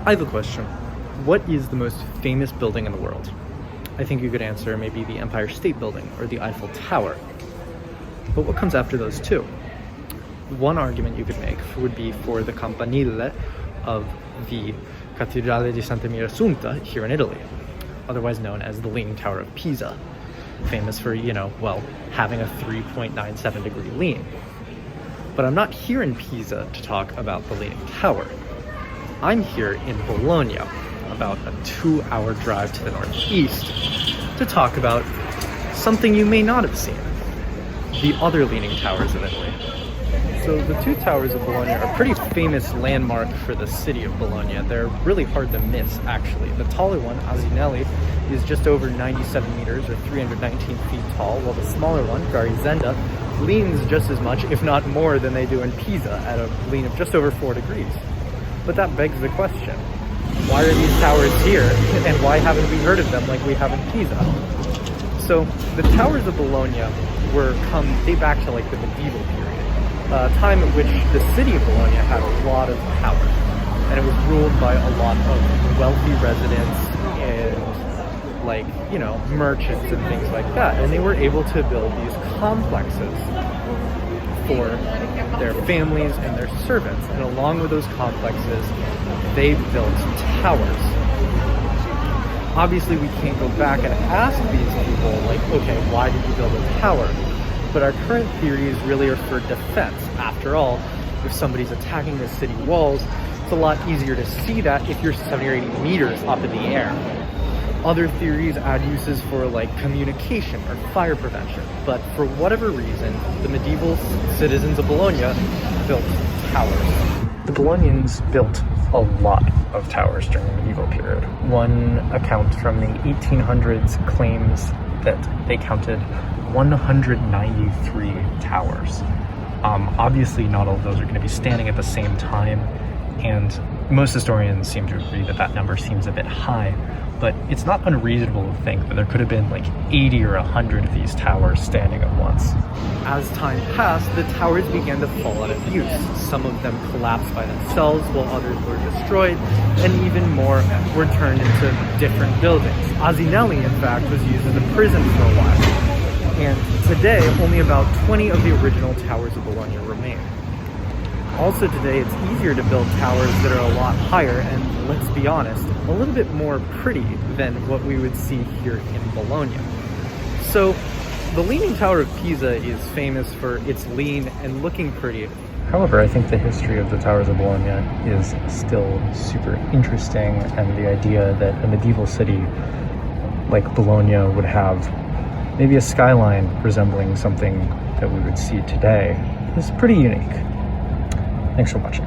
I have a question. What is the most famous building in the world? I think you could answer maybe the Empire State Building or the Eiffel Tower. But what comes after those two? One argument you could make would be for the campanile of the Cattedrale di Santa Maria Assunta here in Italy, otherwise known as the Leaning Tower of Pisa, famous for, having a 3.97 degree lean. But I'm not here in Pisa to talk about the Leaning Tower. I'm here in Bologna, about a 2-hour drive to the northeast, to talk about something you may not have seen, the other Leaning Towers of Italy. So the two towers of Bologna are a pretty famous landmark for the city of Bologna. They're really hard to miss, actually. The taller one, Asinelli, is just over 97 meters or 319 feet tall, while the smaller one, Garisenda, leans just as much, if not more, than they do in Pisa at a lean of just over 4 degrees. But that begs the question, why are these towers here, and why haven't we heard of them like we have in Pisa? So the towers of Bologna date back to like the medieval period. A time at which the city of Bologna had a lot of power, and it was ruled by a lot of wealthy residents and merchants and things like that, and they were able to build these complexes for their families and their servants, and along with those complexes they built towers. Obviously we can't go back and ask these people okay, why did you build a tower? But our current theories really are for defense. After all, if somebody's attacking the city walls, it's a lot easier to see that if you're 70 or 80 meters up in the air. Other theories add uses for communication or fire prevention, but for whatever reason, the medieval citizens of Bologna built towers. The Bolognians built a lot of towers during the medieval period. One account from the 1800s claims that they counted 193 towers. Obviously not all of those are going to be standing at the same time, and most historians seem to agree that that number seems a bit high, but it's not unreasonable to think that there could have been 80 or 100 of these towers standing at once. As time passed, the towers began to fall out of use. Some of them collapsed by themselves, while others were destroyed, and even more were turned into different buildings. Asinelli, in fact, was used as a prison for a while. And today, only about 20 of the original towers of Bologna remain. Also today, it's easier to build towers that are a lot higher and, let's be honest, a little bit more pretty than what we would see here in Bologna. So, the Leaning Tower of Pisa is famous for its lean and looking pretty. However, I think the history of the towers of Bologna is still super interesting, and the idea that a medieval city like Bologna would have maybe a skyline resembling something that we would see today is pretty unique. Thanks for watching.